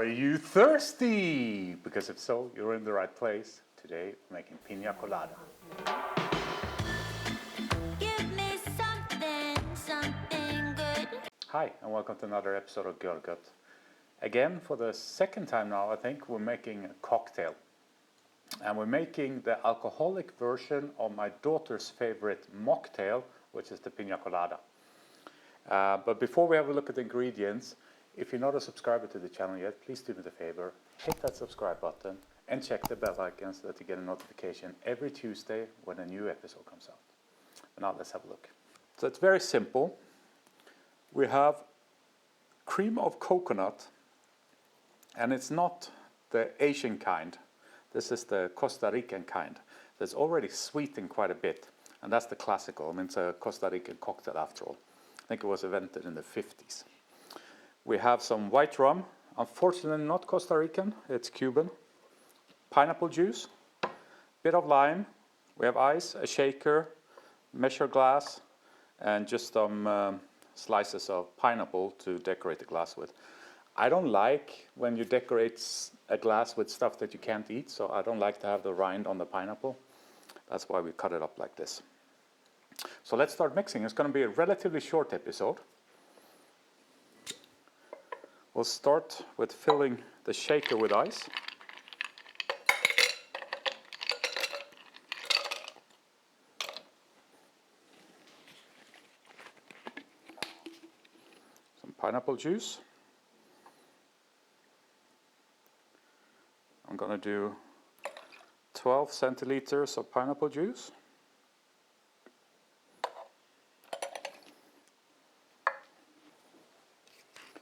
Are you thirsty? Because if so, you're in the right place. Today, we're making Piña Colada. Give me something good. Hi, and welcome to another episode of Görgött. Again, for the second time now, I think, we're making a cocktail. And we're making the alcoholic version of my daughter's favorite mocktail, which is the Piña Colada. But before we have a look at the ingredients, if you're not a subscriber to the channel yet, please do me the favor, hit that subscribe button and check the bell icon so that you get a notification every Tuesday when a new episode comes out. But now let's have a look. So it's very simple. We have cream of coconut, and it's not the Asian kind. This is the Costa Rican kind. That's already sweetened quite a bit, and that's the classical. I mean, it's a Costa Rican cocktail after all. I think it was invented in the 50s. We have some white rum, unfortunately not Costa Rican, it's Cuban. Pineapple juice, bit of lime. We have ice, a shaker, measure glass, and just some slices of pineapple to decorate the glass with. I don't like when you decorate a glass with stuff that you can't eat, so I don't like to have the rind on the pineapple. That's why we cut it up like this. So let's start mixing. It's going to be a relatively short episode. We'll start with filling the shaker with ice. Some pineapple juice. I'm going to do 12 centiliters of pineapple juice.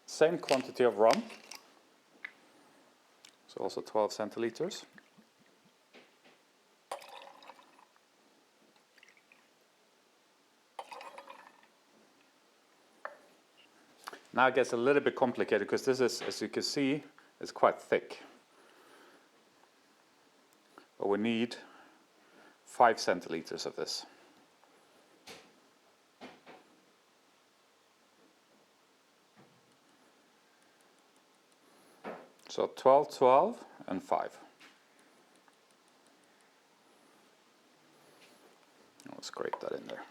Same quantity of rum, so also 12 centiliters. Now it gets a little bit complicated because this is, as you can see, it's quite thick. But we need 5 centiliters of this. So 12, 12, and 5. Let's scrape that in there.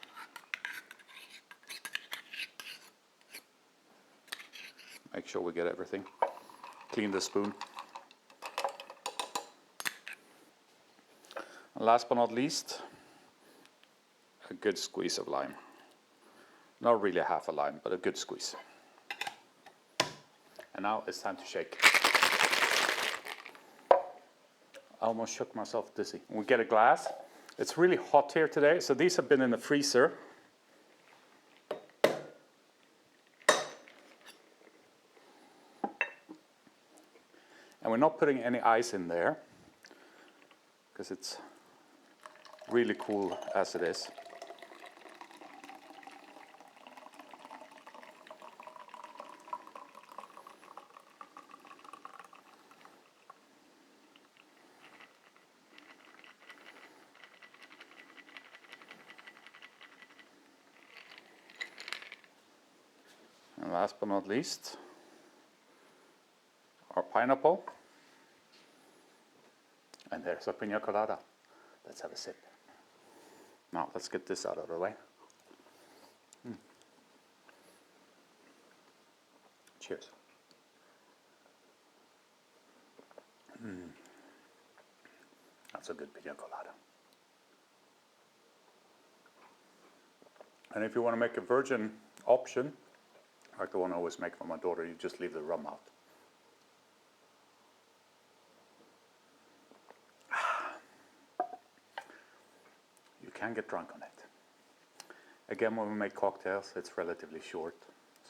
Make sure we get everything. Clean the spoon. And last but not least, a good squeeze of lime. Not really half a lime, but a good squeeze. And now it's time to shake. I almost shook myself dizzy. We get a glass. It's really hot here today, so these have been in the freezer. And we're not putting any ice in there because it's really cool as it is. And last but not least, our pineapple. And there's our Piña Colada. Let's have a sip. Now, let's get this out of the way. Cheers. That's a good Piña Colada. And if you want to make a virgin option, like the one I always make for my daughter, you just leave the rum out. You can get drunk on it. Again, when we make cocktails, it's relatively short.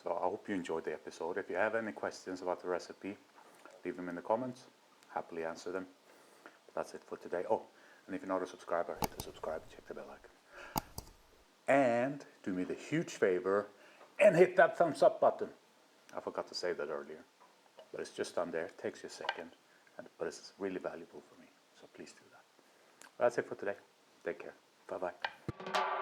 So I hope you enjoyed the episode. If you have any questions about the recipe, leave them in the comments. Happily answer them. But that's it for today. Oh, and if you're not a subscriber, hit the subscribe, check the bell icon. And do me the huge favor and hit that thumbs up button. I forgot to say that earlier, but it's just down there. It takes you a second, but it's really valuable for me. So please do that. That's it for today. Take care. Bye-bye.